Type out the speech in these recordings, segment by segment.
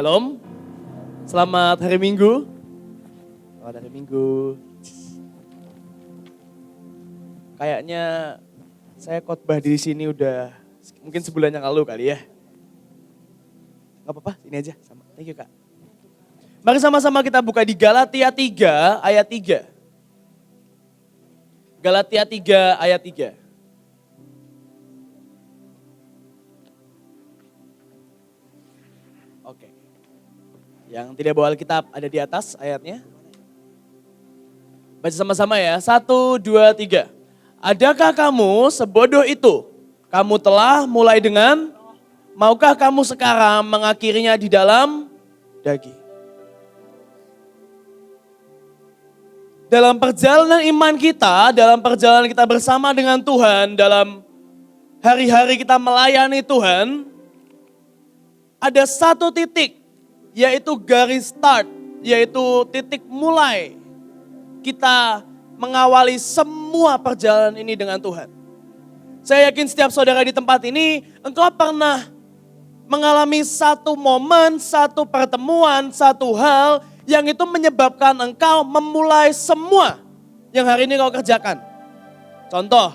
Shalom, selamat hari Minggu. Selamat hari Minggu. Kayaknya saya khotbah di sini udah mungkin sebulan yang lalu kali ya. Gak apa-apa, ini aja sama. Thank you Kak. Mari sama-sama kita buka di Galatia 3 ayat 3. Galatia 3 ayat 3. Oke. Yang tidak bawa Alkitab ada di atas ayatnya. Baca sama-sama ya. 1, 2, 3. Adakah kamu sebodoh itu? Kamu telah mulai dengan, maukah kamu sekarang mengakhirinya di dalam daging? Dalam perjalanan iman kita, dalam perjalanan kita bersama dengan Tuhan, dalam hari-hari kita melayani Tuhan, ada satu titik, yaitu garis start, yaitu titik mulai kita mengawali semua perjalanan ini dengan Tuhan. Saya yakin setiap saudara di tempat ini, engkau pernah mengalami satu momen, satu pertemuan, satu hal yang itu menyebabkan engkau memulai semua yang hari ini kau kerjakan. Contoh,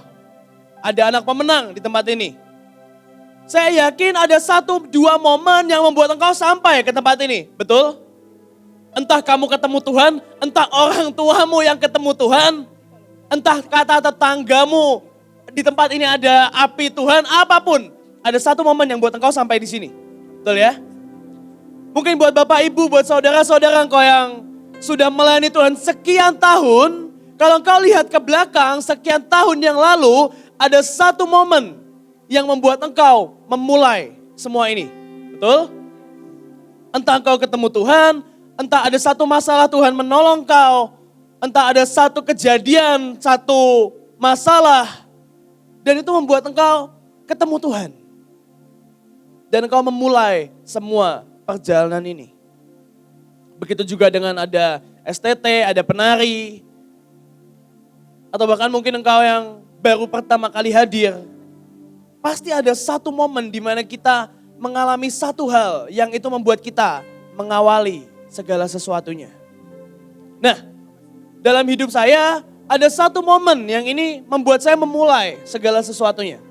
ada anak pemenang di tempat ini. Saya yakin ada 1-2 momen yang membuat engkau sampai ke tempat ini, betul? Entah kamu ketemu Tuhan, entah orang tuamu yang ketemu Tuhan, entah kata tetanggamu di tempat ini ada api Tuhan, apapun. Ada satu momen yang buat engkau sampai di sini, betul ya? Mungkin buat Bapak Ibu, buat saudara-saudara engkau yang sudah melayani Tuhan sekian tahun, kalau engkau lihat ke belakang sekian tahun yang lalu, ada satu momen yang membuat engkau memulai semua ini. Betul? Entah engkau ketemu Tuhan, entah ada satu masalah Tuhan menolong kau, entah ada satu kejadian, satu masalah, dan itu membuat engkau ketemu Tuhan. Dan engkau memulai semua perjalanan ini. Begitu juga dengan ada STT, ada penari, atau bahkan mungkin engkau yang baru pertama kali hadir. Pasti ada satu momen di mana kita mengalami satu hal yang itu membuat kita mengawali segala sesuatunya. Nah, dalam hidup saya ada satu momen yang ini membuat saya memulai segala sesuatunya.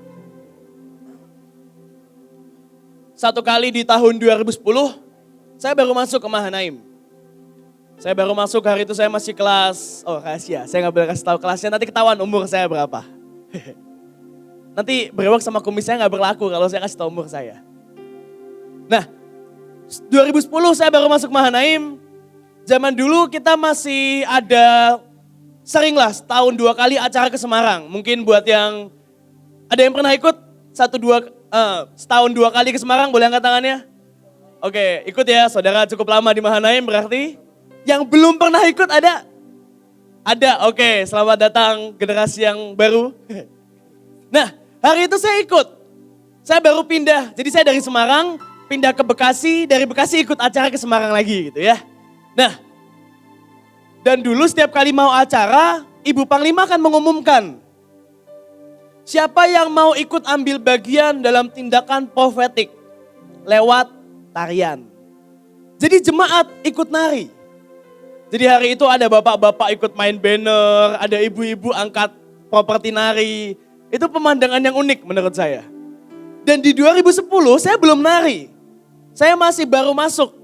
Satu kali di tahun 2010, saya baru masuk ke Mahanaim. Saya baru masuk hari itu saya masih kelas, rahasia, saya gak boleh kasih tahu kelasnya, nanti ketahuan umur saya berapa. Nanti brewok sama kumis saya gak berlaku kalau saya kasih tahu umur saya. Nah, 2010 saya baru masuk Mahanaim. Zaman dulu kita masih ada seringlah setahun 2 kali acara ke Semarang. Mungkin buat yang ada yang pernah ikut setahun 2 kali ke Semarang, boleh angkat tangannya? Oke, ikut ya, saudara cukup lama di Mahanaim berarti. Yang belum pernah ikut ada? Ada, oke, selamat datang generasi yang baru. Nah, hari itu saya ikut. Saya baru pindah, jadi saya dari Semarang pindah ke Bekasi, dari Bekasi ikut acara ke Semarang lagi gitu ya. Nah, dan dulu setiap kali mau acara, Ibu Panglima akan mengumumkan siapa yang mau ikut ambil bagian dalam tindakan profetik lewat tarian. Jadi jemaat ikut nari. Jadi hari itu ada bapak-bapak ikut main banner, ada ibu-ibu angkat properti nari. Itu pemandangan yang unik menurut saya. Dan di 2010 saya belum nari. Saya masih baru masuk.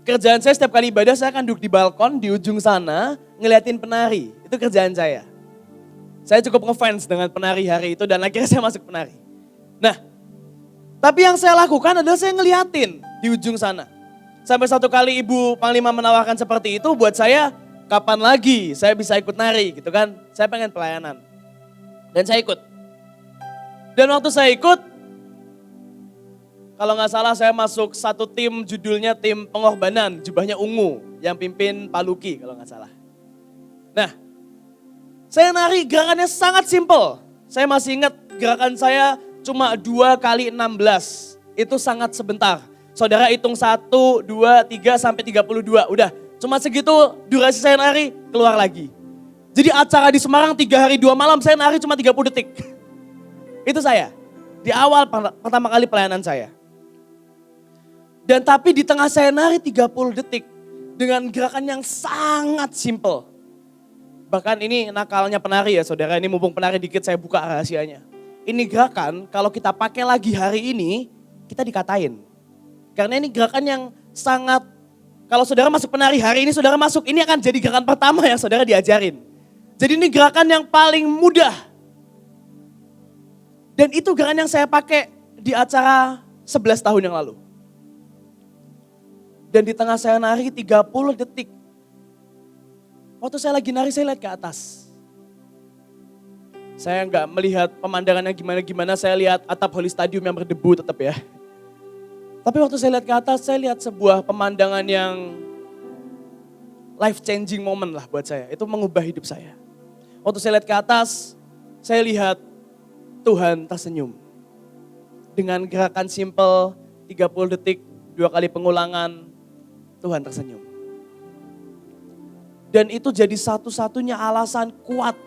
Kerjaan saya setiap kali ibadah saya akan duduk di balkon di ujung sana ngeliatin penari. Itu kerjaan saya. Saya cukup ngefans dengan penari hari itu dan akhirnya saya masuk penari. Nah, tapi yang saya lakukan adalah saya ngeliatin di ujung sana. Sampai satu kali Ibu Panglima menawarkan seperti itu buat saya, kapan lagi saya bisa ikut nari gitu kan. Saya pengen pelayanan. Dan saya ikut. Dan waktu saya ikut, kalau gak salah saya masuk satu tim judulnya tim pengorbanan, jubahnya ungu, yang pimpin Pak Luki kalau gak salah. Nah, saya nari gerakannya sangat simpel. Saya masih ingat gerakan saya cuma 2 kali 16, itu sangat sebentar. Saudara hitung 1, 2, 3 sampai 32, udah cuma segitu durasi saya nari, keluar lagi. Jadi acara di Semarang 3 hari 2 malam saya nari cuma 30 detik. Itu saya, di awal pertama kali pelayanan saya. Dan tapi di tengah saya nari 30 detik dengan gerakan yang sangat simple. Bahkan ini nakalnya penari ya saudara, ini mumpung penari dikit saya buka rahasianya. Ini gerakan kalau kita pakai lagi hari ini, kita dikatain. Karena ini gerakan yang sangat, kalau saudara masuk penari hari ini saudara masuk, ini akan jadi gerakan pertama yang saudara diajarin. Jadi ini gerakan yang paling mudah. Dan itu gerakan yang saya pakai di acara 11 tahun yang lalu. Dan di tengah saya nari 30 detik. Waktu saya lagi nari saya lihat ke atas. Saya nggak melihat pemandangannya gimana-gimana, saya lihat atap Holy Stadium yang berdebu tetap ya. Tapi waktu saya lihat ke atas, saya lihat sebuah pemandangan yang life changing moment lah buat saya. Itu mengubah hidup saya. Waktu saya lihat ke atas, saya lihat Tuhan tersenyum. Dengan gerakan simple, 30 detik, 2 kali pengulangan, Tuhan tersenyum. Dan itu jadi satu-satunya alasan kuat.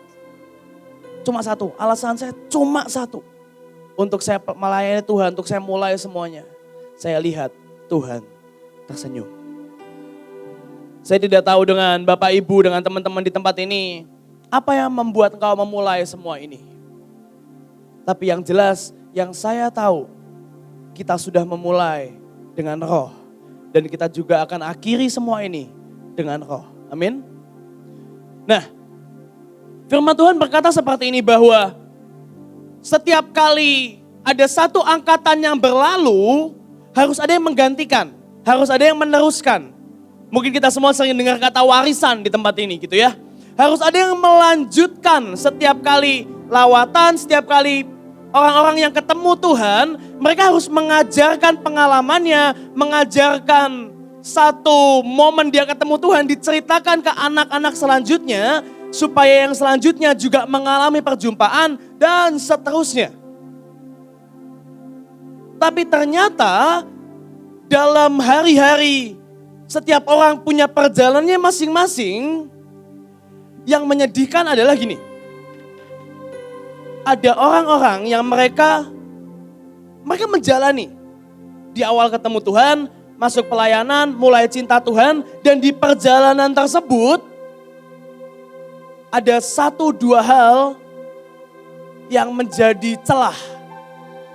Cuma satu, alasan saya cuma satu. Untuk saya melayani Tuhan, untuk saya mulai semuanya. Saya lihat Tuhan tersenyum. Saya tidak tahu dengan Bapak Ibu, dengan teman-teman di tempat ini, apa yang membuat engkau memulai semua ini. Tapi yang jelas, yang saya tahu, kita sudah memulai dengan Roh. Dan kita juga akan akhiri semua ini dengan Roh. Amin. Nah, firman Tuhan berkata seperti ini bahwa setiap kali ada satu angkatan yang berlalu, harus ada yang menggantikan, harus ada yang meneruskan. Mungkin kita semua sering dengar kata warisan di tempat ini gitu ya. Harus ada yang melanjutkan setiap kali lawatan, setiap kali orang-orang yang ketemu Tuhan, mereka harus mengajarkan pengalamannya, mengajarkan satu momen dia ketemu Tuhan, diceritakan ke anak-anak selanjutnya, supaya yang selanjutnya juga mengalami perjumpaan dan seterusnya. Tapi ternyata dalam hari-hari setiap orang punya perjalanannya masing-masing, yang menyedihkan adalah gini. Ada orang-orang yang mereka menjalani. Di awal ketemu Tuhan, masuk pelayanan, mulai cinta Tuhan. Dan di perjalanan tersebut, ada 1-2 hal yang menjadi celah.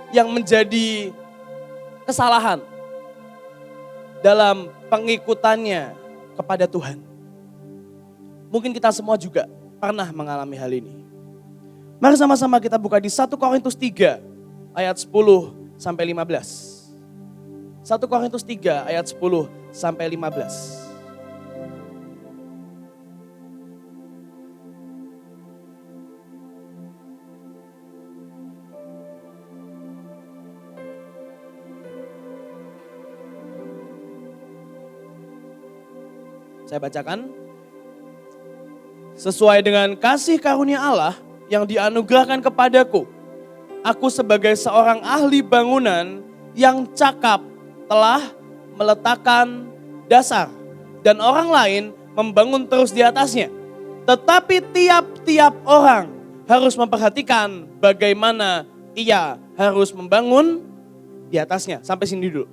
Yang menjadi kesalahan dalam pengikutannya kepada Tuhan. Mungkin kita semua juga pernah mengalami hal ini. Mari sama-sama kita buka di 1 Korintus 3 ayat 10 sampai 15. 1 Korintus 3 ayat 10 sampai 15. Saya bacakan. Sesuai dengan kasih karunia Allah yang dianugerahkan kepadaku, aku sebagai seorang ahli bangunan yang cakap telah meletakkan dasar dan orang lain membangun terus di atasnya. Tetapi tiap-tiap orang harus memperhatikan bagaimana ia harus membangun di atasnya. Sampai sini dulu.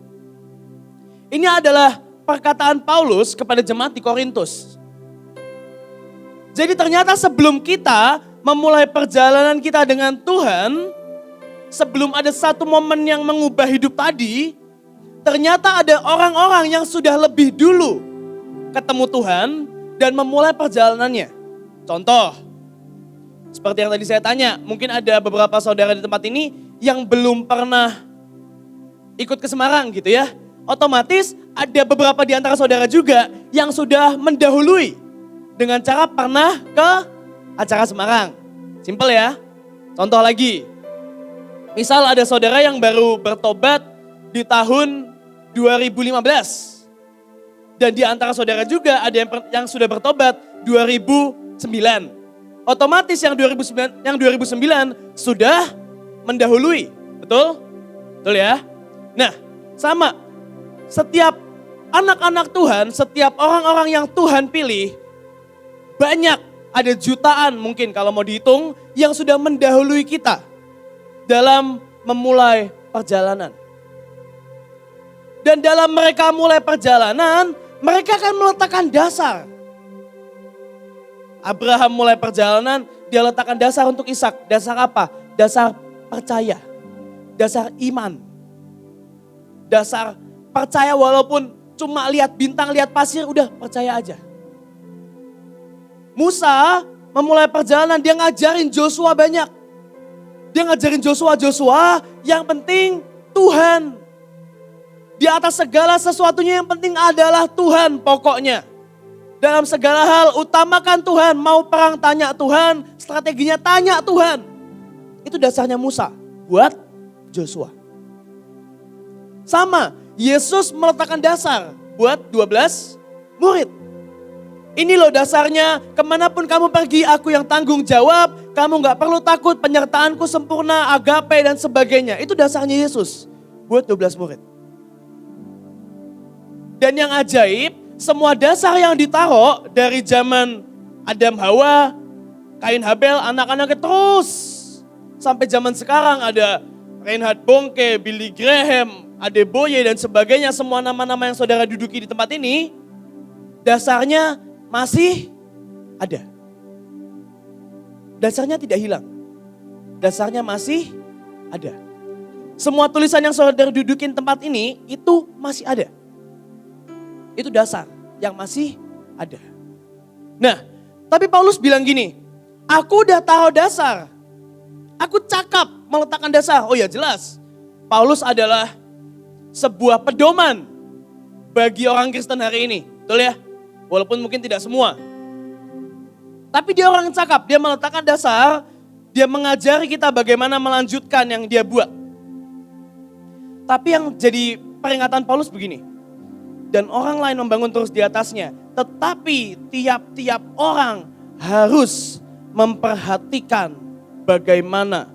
Ini adalah perkataan Paulus kepada jemaat di Korintus. Jadi ternyata sebelum kita memulai perjalanan kita dengan Tuhan, sebelum ada satu momen yang mengubah hidup tadi, ternyata ada orang-orang yang sudah lebih dulu ketemu Tuhan dan memulai perjalanannya. Contoh, seperti yang tadi saya tanya, mungkin ada beberapa saudara di tempat ini yang belum pernah ikut ke Semarang gitu ya. Otomatis ada beberapa di antara saudara juga yang sudah mendahului dengan cara pernah ke acara Semarang. Simpel ya. Contoh lagi. Misal ada saudara yang baru bertobat di tahun 2015. Dan di antara saudara juga ada yang sudah bertobat 2009. Otomatis yang 2009 sudah mendahului. Betul? Betul ya? Nah, sama. Setiap anak-anak Tuhan, setiap orang-orang yang Tuhan pilih, banyak, ada jutaan mungkin kalau mau dihitung, yang sudah mendahului kita dalam memulai perjalanan. Dan dalam mereka mulai perjalanan, mereka akan meletakkan dasar. Abraham mulai perjalanan, dia letakkan dasar untuk Ishak. Dasar apa? Dasar percaya. Dasar iman. Dasar percaya walaupun cuma lihat bintang, lihat pasir, udah percaya aja. Musa memulai perjalanan, dia ngajarin Joshua banyak. Dia ngajarin Joshua, yang penting Tuhan. Di atas segala sesuatunya yang penting adalah Tuhan pokoknya. Dalam segala hal utamakan Tuhan, mau perang tanya Tuhan, strateginya tanya Tuhan. Itu dasarnya Musa buat Joshua. Sama, Yesus meletakkan dasar buat 12 murid. Ini loh dasarnya, kemanapun kamu pergi aku yang tanggung jawab, kamu gak perlu takut, penyertaanku sempurna, agape dan sebagainya. Itu dasarnya Yesus buat 12 murid. Dan yang ajaib, semua dasar yang ditaruh dari zaman Adam Hawa, Kain Habel, anak-anaknya terus. Sampai zaman sekarang ada Reinhard Bonnke, Billy Graham, Adeboye dan sebagainya. Semua nama-nama yang saudara duduki di tempat ini, dasarnya masih ada. Dasarnya tidak hilang. Dasarnya masih ada. Semua tulisan yang saudara dudukin tempat ini, itu masih ada. Itu dasar yang masih ada. Nah, tapi Paulus bilang gini, aku udah taruh dasar. Aku cakap meletakkan dasar. Oh ya jelas, Paulus adalah sebuah pedoman bagi orang Kristen hari ini. Betul ya? Walaupun mungkin tidak semua. Tapi dia orang yang cakap, dia meletakkan dasar, dia mengajari kita bagaimana melanjutkan yang dia buat. Tapi yang jadi peringatan Paulus begini, dan orang lain membangun terus di atasnya. Tetapi tiap-tiap orang harus memperhatikan bagaimana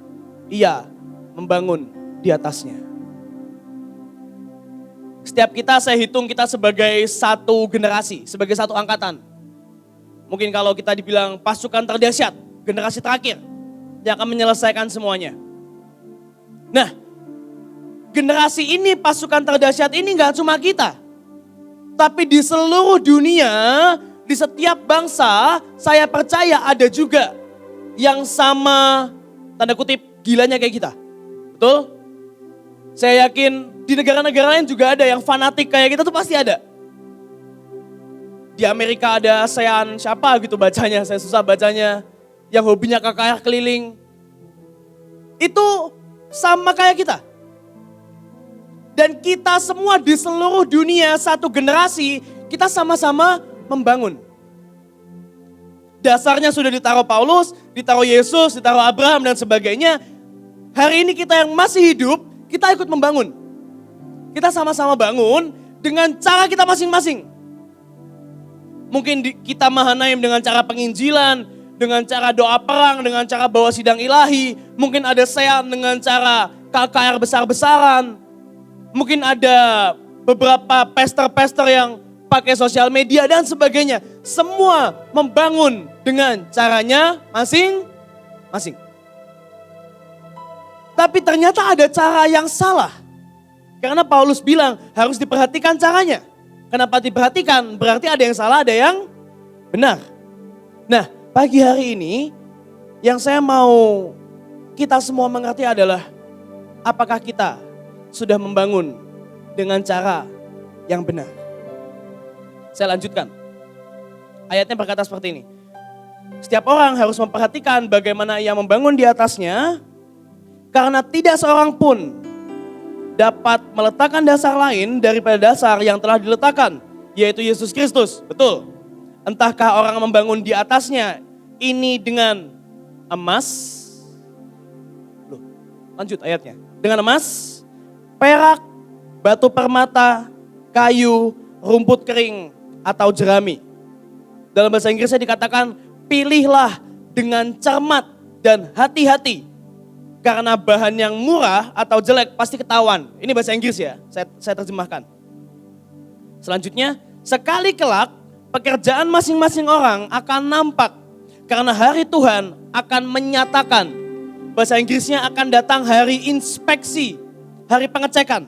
ia membangun di atasnya. Setiap kita, saya hitung kita sebagai satu generasi, sebagai satu angkatan. Mungkin kalau kita dibilang pasukan terdahsyat, generasi terakhir yang akan menyelesaikan semuanya. Nah, generasi ini, pasukan terdahsyat ini gak cuma kita. Tapi di seluruh dunia, di setiap bangsa, saya percaya ada juga yang sama, tanda kutip, gilanya kayak kita. Betul? Saya yakin di negara-negara lain juga ada yang fanatik kayak kita tuh pasti ada. Di Amerika ada ASEAN, siapa gitu bacanya, saya susah bacanya. Yang hobinya KKR keliling. Itu sama kayak kita. Dan kita semua di seluruh dunia, satu generasi, kita sama-sama membangun. Dasarnya sudah ditaruh Paulus, ditaruh Yesus, ditaruh Abraham dan sebagainya. Hari ini kita yang masih hidup, kita ikut membangun. Kita sama-sama bangun dengan cara kita masing-masing. Mungkin kita Mahanaim dengan cara penginjilan, dengan cara doa perang, dengan cara bawa sidang ilahi. Mungkin ada Sean dengan cara KKR besar-besaran. Mungkin ada beberapa pastor-pastor yang pakai sosial media dan sebagainya. Semua membangun dengan caranya masing-masing. Tapi ternyata ada cara yang salah. Karena Paulus bilang harus diperhatikan caranya. Kenapa diperhatikan? Berarti ada yang salah, ada yang benar. Nah, pagi hari ini yang saya mau kita semua mengerti adalah apakah kita sudah membangun dengan cara yang benar. Saya lanjutkan. Ayatnya berkata seperti ini. Setiap orang harus memperhatikan bagaimana ia membangun di atasnya, karena tidak seorang pun dapat meletakkan dasar lain daripada dasar yang telah diletakkan, yaitu Yesus Kristus. Betul. Entahkah orang membangun di atasnya ini dengan emas. Loh, lanjut ayatnya. Dengan emas, perak, batu permata, kayu, rumput kering, atau jerami. Dalam bahasa Inggrisnya dikatakan, pilihlah dengan cermat dan hati-hati. Karena bahan yang murah atau jelek pasti ketahuan. Ini bahasa Inggris ya, saya terjemahkan. Selanjutnya, sekali kelak pekerjaan masing-masing orang akan nampak. Karena hari Tuhan akan menyatakan. Bahasa Inggrisnya akan datang hari inspeksi, hari pengecekan.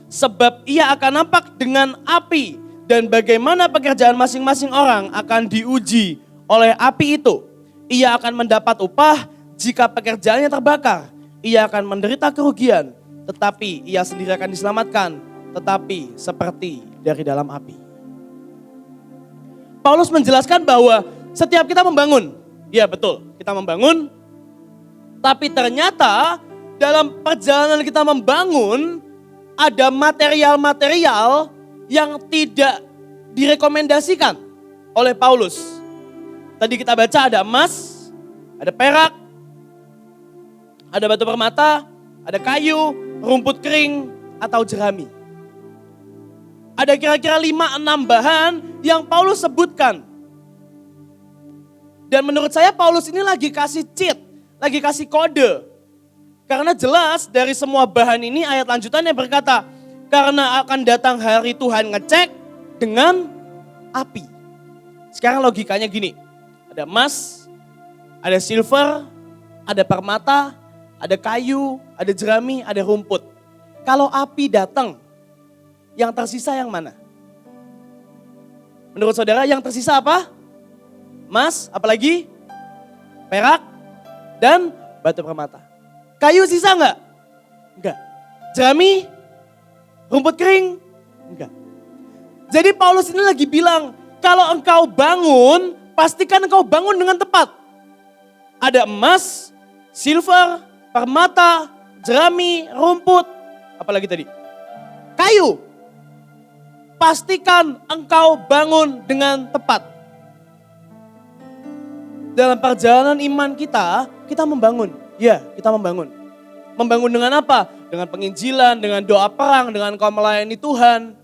sebab ia akan nampak dengan api dan bagaimana pekerjaan masing-masing orang akan diuji oleh api itu. Ia akan mendapat upah jika pekerjaannya terbakar. Ia akan menderita kerugian, tetapi ia sendiri akan diselamatkan, tetapi seperti dari dalam api. Paulus menjelaskan bahwa setiap kita membangun, ya betul, kita membangun, tapi ternyata dalam perjalanan kita membangun ada material-material yang tidak direkomendasikan oleh Paulus. Tadi kita baca ada emas, ada perak, ada batu permata, ada kayu, rumput kering, atau jerami. Ada kira-kira 5-6 bahan yang Paulus sebutkan. Dan menurut saya Paulus ini lagi kasih cheat, lagi kasih kode. Karena jelas dari semua bahan ini ayat lanjutannya berkata, karena akan datang hari Tuhan ngecek dengan api. Sekarang logikanya gini, ada emas, ada silver, ada permata, ada kayu, ada jerami, ada rumput. Kalau api datang, yang tersisa yang mana? Menurut saudara yang tersisa apa? Emas, apalagi? Perak, dan batu permata. Kayu sisa enggak? Enggak. Jerami? Rumput kering? Enggak. Jadi Paulus ini lagi bilang, kalau engkau bangun, pastikan engkau bangun dengan tepat. Ada emas, silver, permata, jerami, rumput, apalagi tadi? Kayu. Pastikan engkau bangun dengan tepat. Dalam perjalanan iman kita membangun. Ya, kita membangun. Membangun dengan apa? Dengan penginjilan, dengan doa perang, dengan kau melayani Tuhan.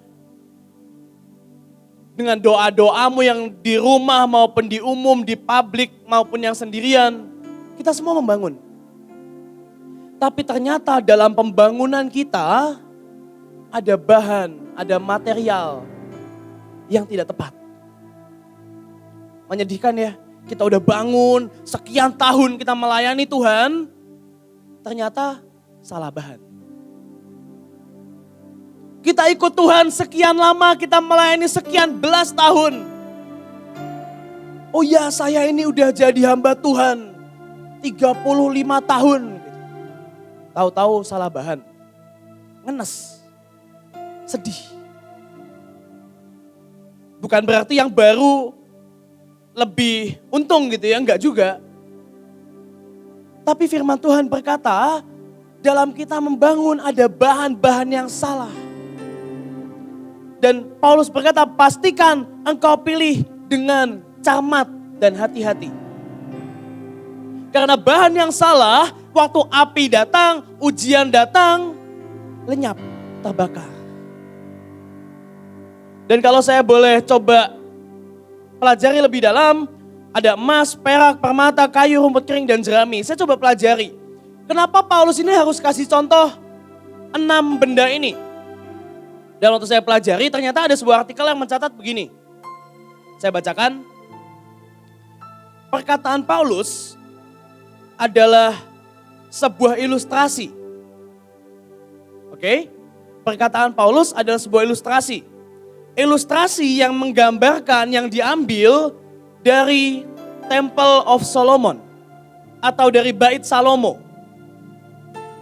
Dengan doa-doamu yang di rumah maupun di umum, di publik maupun yang sendirian. Kita semua membangun. Tapi ternyata dalam pembangunan kita ada bahan, ada material yang tidak tepat. Menyedihkan ya, kita udah bangun, sekian tahun kita melayani Tuhan, ternyata salah bahan. Kita ikut Tuhan sekian lama, kita melayani sekian belas tahun. Oh ya, saya ini udah jadi hamba Tuhan 35 tahun. Tahu-tahu salah bahan. Ngenes. Sedih. Bukan berarti yang baru lebih untung gitu ya, enggak juga. Tapi firman Tuhan berkata, dalam kita membangun ada bahan-bahan yang salah. Dan Paulus berkata, pastikan engkau pilih dengan cermat dan hati-hati. Karena bahan yang salah, waktu api datang, ujian datang, lenyap, terbakar. Dan kalau saya boleh coba pelajari lebih dalam, ada emas, perak, permata, kayu, rumput kering, dan jerami. Saya coba pelajari. Kenapa Paulus ini harus kasih contoh 6 benda ini? Dan waktu saya pelajari, ternyata ada sebuah artikel yang mencatat begini. Saya bacakan. Perkataan Paulus adalah sebuah ilustrasi. Oke? Perkataan Paulus adalah sebuah ilustrasi. Ilustrasi yang menggambarkan yang diambil dari Temple of Solomon atau dari Bait Salomo.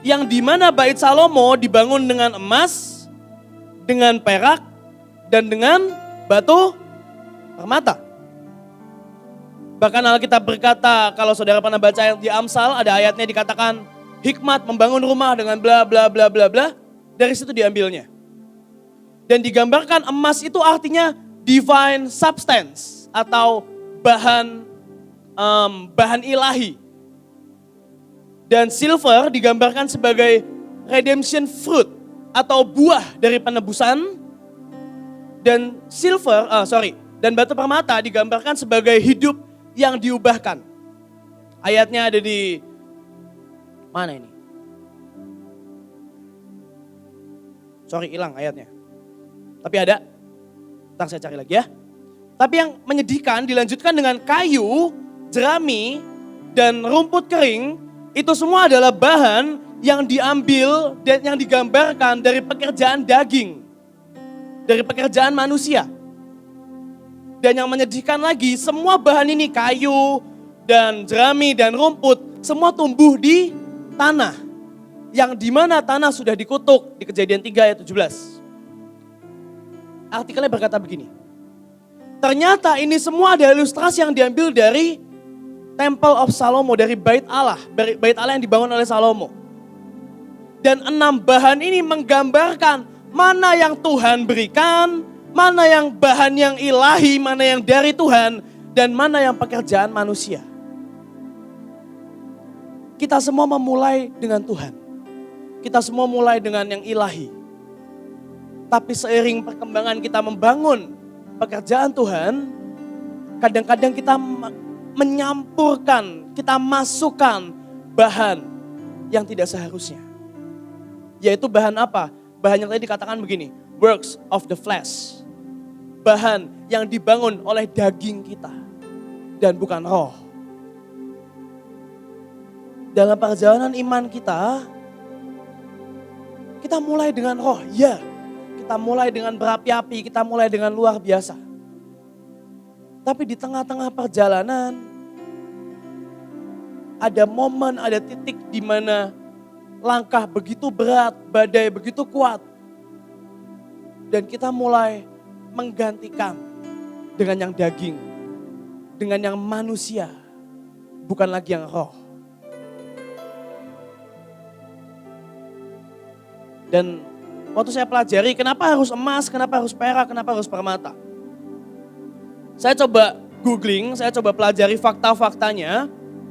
Yang dimana Bait Salomo dibangun dengan emas, dengan perak, dan dengan batu permata. Bahkan Alkitab berkata, kalau saudara pernah baca yang di Amsal, ada ayatnya dikatakan hikmat membangun rumah dengan bla bla bla bla bla. Dari situ diambilnya. Dan digambarkan emas itu artinya divine substance atau bahan ilahi. Dan silver digambarkan sebagai redemption fruit atau buah dari penebusan. Dan dan batu permata digambarkan sebagai hidup yang diubahkan. Ayatnya ada di mana ini? Hilang ayatnya. Tapi ada, ntar saya cari lagi ya. Tapi yang menyedihkan dilanjutkan dengan kayu, jerami, dan rumput kering. Itu semua adalah bahan yang diambil dan yang digambarkan dari pekerjaan daging, dari pekerjaan manusia. Dan yang menyedihkan lagi, semua bahan ini kayu dan jerami dan rumput, semua tumbuh di tanah. Yang dimana tanah sudah dikutuk di Kejadian 3 ayat 17. Artikelnya berkata begini, ternyata ini semua ada ilustrasi yang diambil dari Temple of Salomo, dari bait Allah yang dibangun oleh Salomo. Dan 6 bahan ini menggambarkan mana yang Tuhan berikan, mana yang bahan yang ilahi, mana yang dari Tuhan, dan mana yang pekerjaan manusia. Kita semua memulai dengan Tuhan. Kita semua mulai dengan yang ilahi. Tapi seiring perkembangan kita membangun pekerjaan Tuhan, kadang-kadang kita menyampurkan, kita masukkan bahan yang tidak seharusnya. Yaitu bahan apa? Bahan yang tadi dikatakan begini, works of the flesh. Bahan yang dibangun oleh daging kita dan bukan roh. Dalam perjalanan iman kita mulai dengan roh, ya. Kita mulai dengan berapi-api, kita mulai dengan luar biasa. Tapi di tengah-tengah perjalanan ada momen, ada titik di mana langkah begitu berat, badai begitu kuat. Dan kita mulai menggantikan dengan yang daging, dengan yang manusia, bukan lagi yang roh. Dan waktu saya pelajari kenapa harus emas, kenapa harus perak, kenapa harus permata. Saya coba googling, saya coba pelajari fakta-faktanya,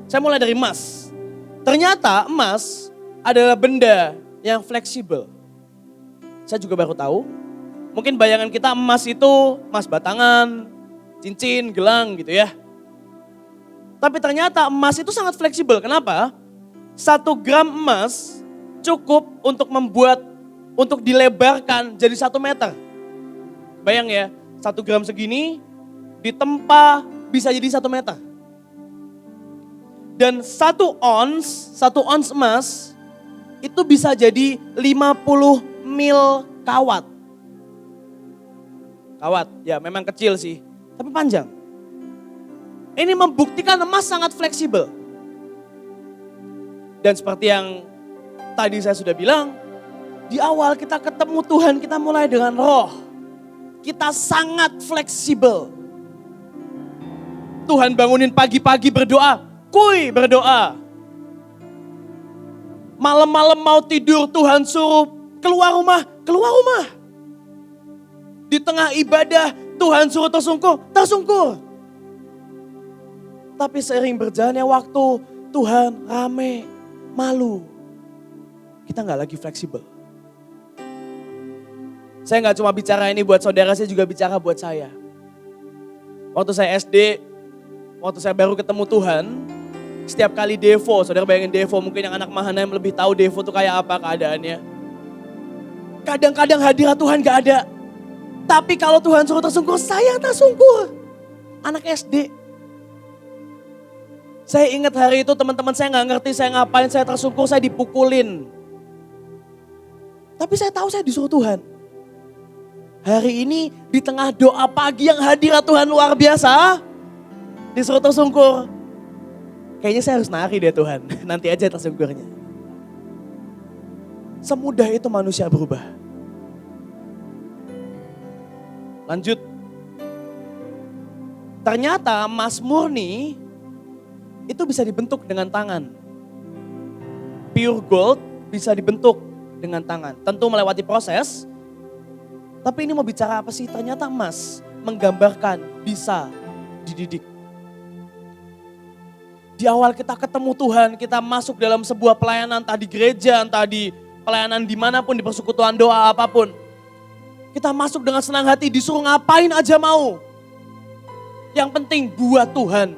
saya mulai dari emas. Ternyata emas adalah benda yang fleksibel. Saya juga baru tahu, mungkin bayangan kita emas itu emas batangan, cincin, gelang gitu ya. Tapi ternyata emas itu sangat fleksibel. Kenapa? 1 gram emas cukup untuk dilebarkan jadi 1 meter. Bayang ya, 1 gram segini ditempa bisa jadi 1 meter. Dan 1 ons emas itu bisa jadi 50 mil kawat. Kawat, ya memang kecil sih, tapi panjang. Ini membuktikan emas sangat fleksibel. Dan seperti yang tadi saya sudah bilang, di awal kita ketemu Tuhan, kita mulai dengan roh. Kita sangat fleksibel. Tuhan bangunin pagi-pagi berdoa, berdoa. Malam-malam mau tidur Tuhan suruh keluar rumah. Di tengah ibadah Tuhan suruh tersungkur. Tapi seiring berjalannya waktu, Tuhan rame, malu. Kita gak lagi fleksibel. Saya gak cuma bicara ini buat saudara, saya juga bicara buat saya. Waktu saya SD, waktu saya baru ketemu Tuhan, setiap kali Devo, saudara bayangin Devo, mungkin yang anak Mahanaim lebih tahu Devo itu kayak apa keadaannya. Kadang-kadang hadirat Tuhan gak ada. Tapi kalau Tuhan suruh tersungkur, saya tersungkur. Anak SD. Saya ingat hari itu teman-teman saya gak ngerti saya ngapain, saya tersungkur, saya dipukulin. Tapi saya tahu saya disuruh Tuhan. Hari ini di tengah doa pagi yang hadirat Tuhan luar biasa, disuruh tersungkur. Kayaknya saya harus nari deh Tuhan, nanti aja tersungkurnya. Semudah itu manusia berubah. Lanjut. Ternyata emas murni itu bisa dibentuk dengan tangan. Pure gold bisa dibentuk dengan tangan. Tentu melewati proses. Tapi ini mau bicara apa sih? Ternyata emas menggambarkan bisa dididik. Di awal kita ketemu Tuhan, kita masuk dalam sebuah pelayanan, entah di gereja, entah di pelayanan dimanapun, di persekutuan doa apapun. Kita masuk dengan senang hati, disuruh ngapain aja mau. Yang penting buat Tuhan.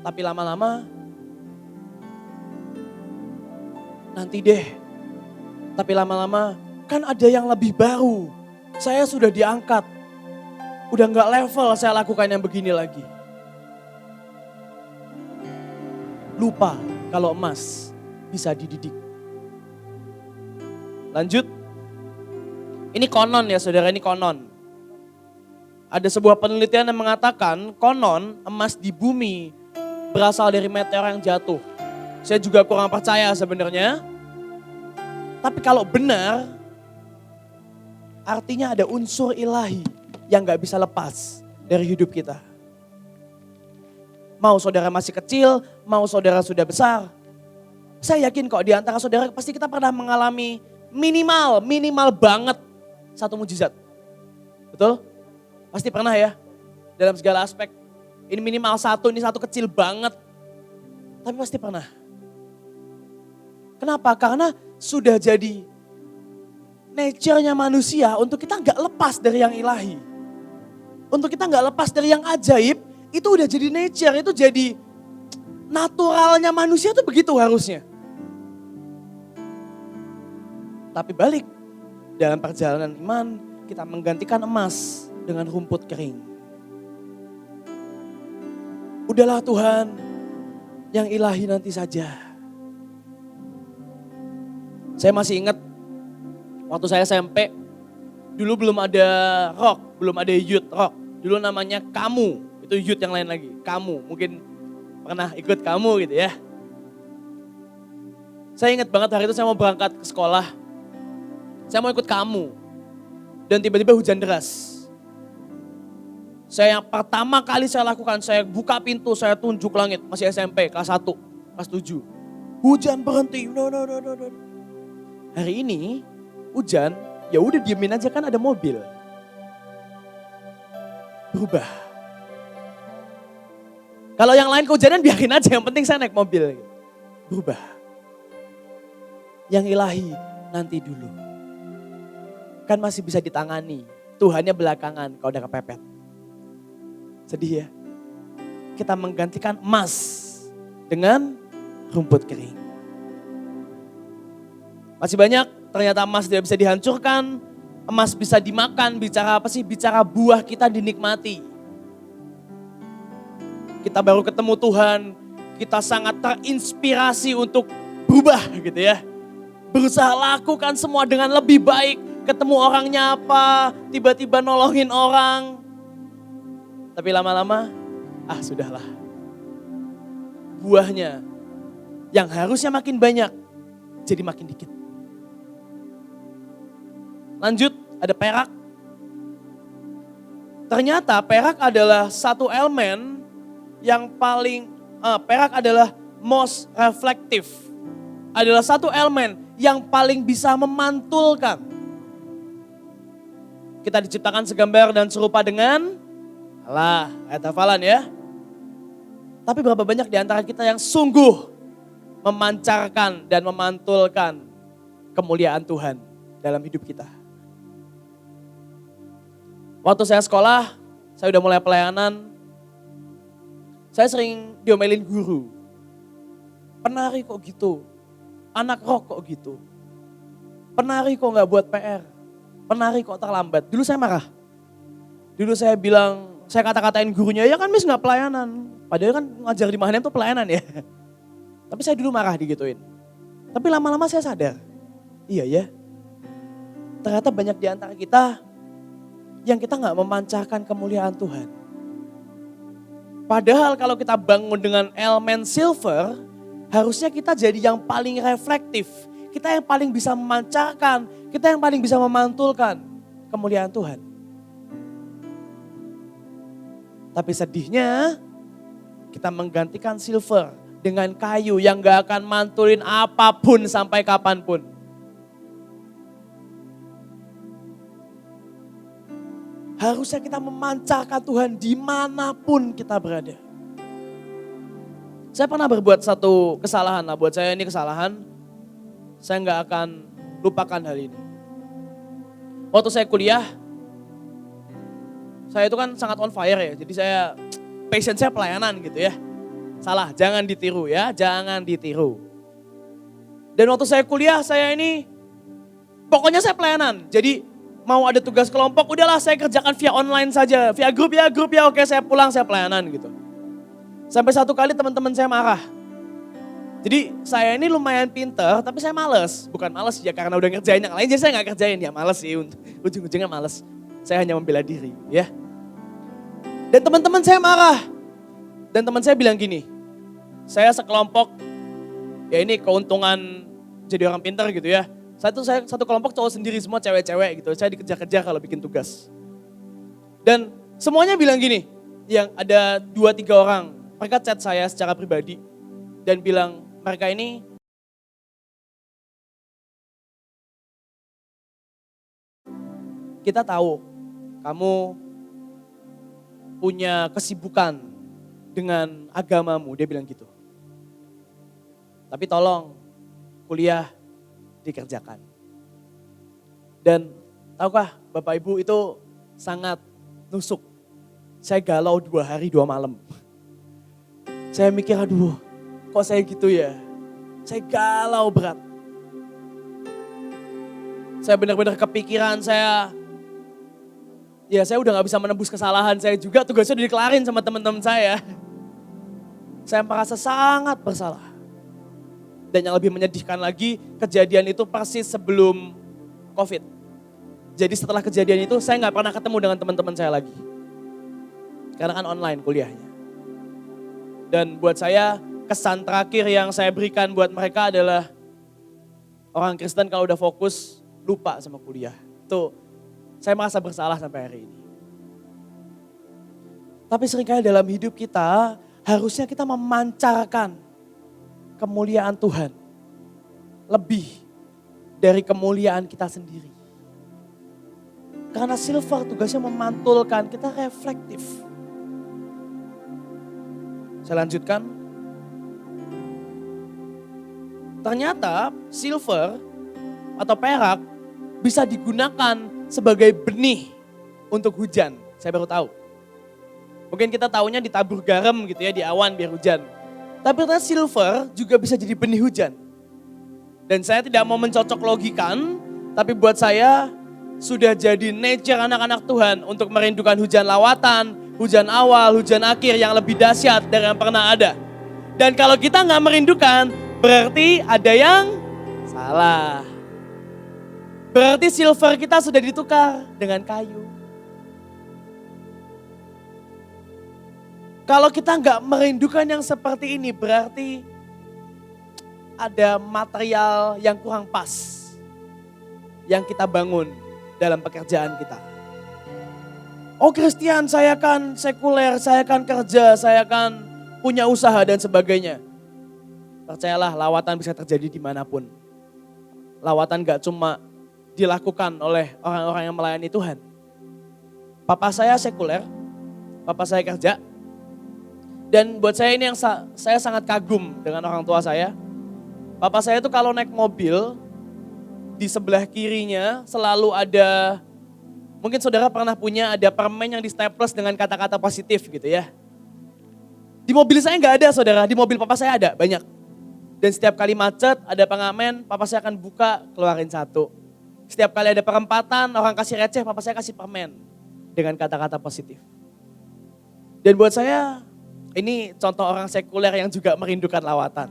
Tapi lama-lama, nanti deh. Tapi lama-lama, kan ada yang lebih baru. Saya sudah diangkat. Udah gak level saya lakukan yang begini lagi. lupa kalau emas bisa dididik. Lanjut. Ini konon ya saudara, ini konon. Ada sebuah penelitian yang mengatakan konon emas di bumi berasal dari meteor yang jatuh. Saya juga kurang percaya sebenarnya. Tapi kalau benar, artinya ada unsur ilahi yang gak bisa lepas dari hidup kita. Mau saudara masih kecil, mau saudara sudah besar. Saya yakin kok di antara saudara pasti kita pernah mengalami minimal banget satu mujizat. Betul? Pasti pernah ya, dalam segala aspek. Ini minimal satu, ini satu kecil banget. Tapi pasti pernah. Kenapa? Karena sudah jadi nature-nya manusia untuk kita gak lepas dari yang ilahi. Untuk kita gak lepas dari yang ajaib, itu udah jadi nature, itu jadi naturalnya manusia itu begitu harusnya. Tapi balik, dalam perjalanan iman kita menggantikan emas dengan rumput kering. Udahlah Tuhan, yang ilahi nanti saja. Saya masih ingat waktu saya SMP, dulu belum ada rock, belum ada youth rock. Dulu namanya Kamu, itu youth yang lain lagi. Kamu, mungkin pernah ikut Kamu gitu ya. Saya ingat banget hari itu saya mau berangkat ke sekolah. Saya mau ikut Kamu. Dan tiba-tiba hujan deras. Yang pertama kali saya lakukan, saya buka pintu, saya tunjuk langit. Masih SMP, kelas 1, kelas 7. Hujan berhenti. No. Hari ini hujan, ya udah diemin aja kan ada mobil. Berubah. Kalau yang lain kehujanan biarin aja, yang penting saya naik mobil. Berubah. Yang ilahi nanti dulu. Kan masih bisa ditangani. Tuhannya belakangan kalau udah kepepet. Sedih ya. Kita menggantikan emas dengan rumput kering. Masih banyak ternyata emas tidak bisa dihancurkan. Emas bisa dimakan, bicara apa sih? Bicara buah kita dinikmati. Kita baru ketemu Tuhan, kita sangat terinspirasi untuk berubah gitu ya. Berusaha lakukan semua dengan lebih baik. Ketemu orangnya apa, tiba-tiba nolongin orang. Tapi lama-lama, sudahlah. Buahnya yang harusnya makin banyak, jadi makin dikit. Lanjut, ada perak. Ternyata perak adalah satu elemen yang perak adalah most reflective. Adalah satu elemen yang paling bisa memantulkan. Kita diciptakan segambar dan serupa dengan Allah, ayat hafalan ya. Tapi berapa banyak di antara kita yang sungguh memancarkan dan memantulkan kemuliaan Tuhan dalam hidup kita. Waktu saya sekolah, saya udah mulai pelayanan. Saya sering diomelin guru. Penari kok gitu, anak rock kok gitu. Penari kok gak buat PR, penari kok terlambat. Dulu saya marah. Dulu saya bilang, saya kata-katain gurunya, ya kan Miss gak pelayanan. Padahal kan ngajar di Mahanem tuh pelayanan ya. Tapi saya dulu marah digituin. Tapi lama-lama saya sadar, iya ya. Ternyata banyak di antara kita yang kita gak memancarkan kemuliaan Tuhan. Padahal kalau kita bangun dengan elemen silver, harusnya kita jadi yang paling reflektif. Kita yang paling bisa memancarkan, kita yang paling bisa memantulkan kemuliaan Tuhan. Tapi sedihnya kita menggantikan silver dengan kayu yang gak akan mantulin apapun sampai kapanpun. Harusnya kita memancarkan Tuhan dimanapun kita berada. Saya pernah berbuat satu kesalahan, buat saya ini kesalahan. Saya gak akan lupakan hal ini. Waktu saya kuliah, saya itu kan sangat on fire ya, jadi passion saya pelayanan gitu ya. Salah, jangan ditiru ya, jangan ditiru. Dan waktu saya kuliah, pokoknya saya pelayanan. Jadi mau ada tugas kelompok, udahlah saya kerjakan via online saja, via grup ya, oke saya pulang, saya pelayanan gitu. Sampai satu kali teman-teman saya marah. Jadi saya ini lumayan pinter, tapi saya males. Bukan males ya karena udah ngerjain yang lain, jadi saya gak kerjain. Ya males sih, ujung-ujungnya males. Saya hanya membela diri ya. Dan teman-teman saya marah. Dan teman saya bilang gini, saya sekelompok, ya ini keuntungan jadi orang pintar gitu ya. Saya satu kelompok cowok sendiri semua cewek-cewek gitu. Saya dikejar-kejar kalau bikin tugas. Dan semuanya bilang gini, yang ada 2-3 orang. Mereka chat saya secara pribadi dan bilang mereka ini kita tahu kamu punya kesibukan dengan agamamu, dia bilang gitu. Tapi tolong kuliah dikerjakan. Dan tahukah Bapak Ibu itu sangat nusuk. Saya galau 2 hari 2 malam. Saya mikir aduh kok saya gitu ya. Saya galau berat. Saya benar-benar kepikiran saya udah gak bisa menembus kesalahan saya juga. Tugasnya udah dikelarin sama teman-teman saya. Saya merasa sangat bersalah. Dan yang lebih menyedihkan lagi, kejadian itu persis sebelum COVID. Jadi setelah kejadian itu saya gak pernah ketemu dengan teman-teman saya lagi. Karena kan online kuliahnya. Dan buat saya kesan terakhir yang saya berikan buat mereka adalah orang Kristen kalau udah fokus lupa sama kuliah. Itu saya merasa bersalah sampai hari ini. Tapi seringkali dalam hidup kita harusnya kita memancarkan kemuliaan Tuhan lebih dari kemuliaan kita sendiri. Karena silver tugasnya memantulkan, kita reflektif. Saya lanjutkan. Ternyata silver atau perak bisa digunakan sebagai benih untuk hujan. Saya baru tahu. Mungkin kita taunya ditabur garam gitu ya di awan biar hujan. Tapi ternyata silver juga bisa jadi benih hujan. Dan saya tidak mau mencocok logikan, tapi buat saya sudah jadi nature anak-anak Tuhan untuk merindukan hujan lawatan, hujan awal, hujan akhir yang lebih dahsyat dari yang pernah ada. Dan kalau kita nggak merindukan, berarti ada yang salah. Berarti silver kita sudah ditukar dengan kayu. Kalau kita nggak merindukan yang seperti ini, berarti ada material yang kurang pas yang kita bangun dalam pekerjaan kita. Oh Kristian, saya kan sekuler, saya kan kerja, saya kan punya usaha dan sebagainya. Percayalah, lawatan bisa terjadi dimanapun. Lawatan gak cuma dilakukan oleh orang-orang yang melayani Tuhan. Papa saya sekuler, papa saya kerja. Dan buat saya ini yang saya sangat kagum dengan orang tua saya. Papa saya itu kalau naik mobil, di sebelah kirinya selalu ada, mungkin saudara pernah punya ada permen yang di staples dengan kata-kata positif gitu ya. Di mobil saya nggak ada saudara, di mobil papa saya ada banyak. Dan setiap kali macet ada pengamen, papa saya akan buka keluarin satu. Setiap kali ada perempatan, orang kasih receh, papa saya kasih permen dengan kata-kata positif. Dan buat saya, ini contoh orang sekuler yang juga merindukan lawatan.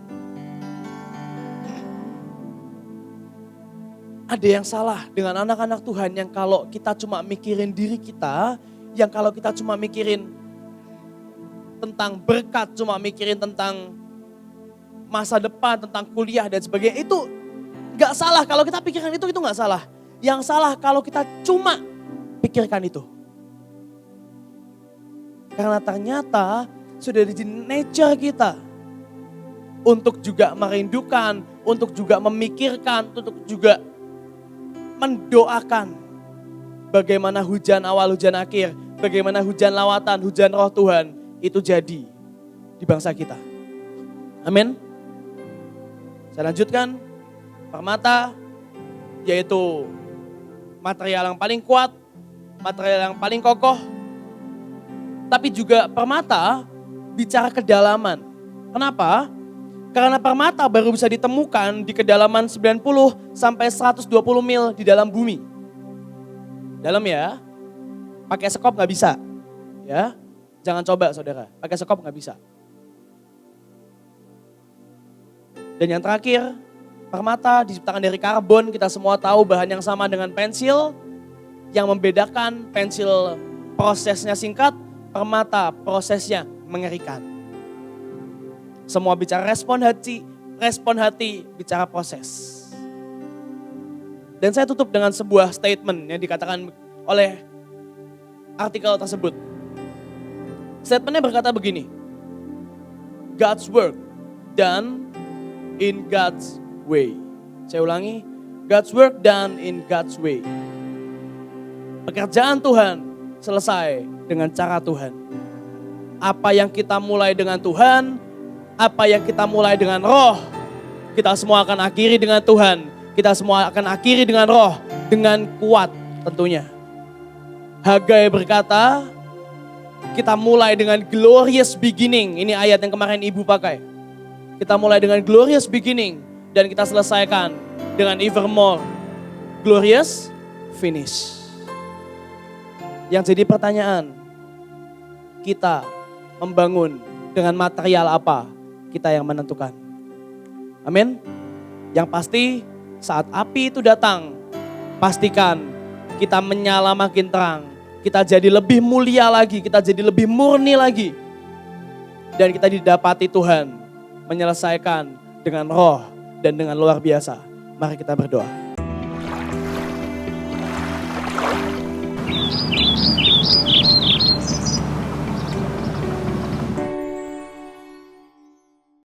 Ada yang salah dengan anak-anak Tuhan yang kalau kita cuma mikirin diri kita, yang kalau kita cuma mikirin tentang berkat, cuma mikirin tentang masa depan, tentang kuliah dan sebagainya, itu gak salah. Kalau kita pikirkan itu gak salah. Yang salah kalau kita cuma pikirkan itu. Karena ternyata sudah di nature kita untuk juga merindukan, untuk juga memikirkan, untuk juga mendoakan bagaimana hujan awal, hujan akhir, bagaimana hujan lawatan, hujan roh Tuhan itu jadi di bangsa kita. Amin. Saya lanjutkan, permata yaitu material yang paling kuat, material yang paling kokoh, tapi juga permata bicara kedalaman. Kenapa? Karena permata baru bisa ditemukan di kedalaman 90 sampai 120 mil di dalam bumi. Dalam ya, pakai sekop nggak bisa. Ya, jangan coba saudara, pakai sekop nggak bisa. Dan yang terakhir, permata diciptakan dari karbon. Kita semua tahu bahan yang sama dengan pensil. Yang membedakan pensil prosesnya singkat, permata prosesnya mengerikan. Semua bicara respon hati bicara proses. Dan saya tutup dengan sebuah statement yang dikatakan oleh artikel tersebut. Statementnya berkata begini, God's work done in God's way. Saya ulangi, God's work done in God's way. Pekerjaan Tuhan selesai dengan cara Tuhan. Apa yang kita mulai dengan Tuhan, apa yang kita mulai dengan Roh, kita semua akan akhiri dengan Tuhan. Kita semua akan akhiri dengan Roh, dengan kuat tentunya. Hagai berkata, kita mulai dengan glorious beginning. Ini ayat yang kemarin Ibu pakai. Kita mulai dengan glorious beginning dan kita selesaikan dengan evermore glorious finish. Yang jadi pertanyaan, kita membangun dengan material apa? Kita yang menentukan. Amin. Yang pasti saat api itu datang, pastikan kita menyala makin terang. Kita jadi lebih mulia lagi, kita jadi lebih murni lagi. Dan kita didapati Tuhan menyelesaikan dengan Roh dan dengan luar biasa. Mari kita berdoa.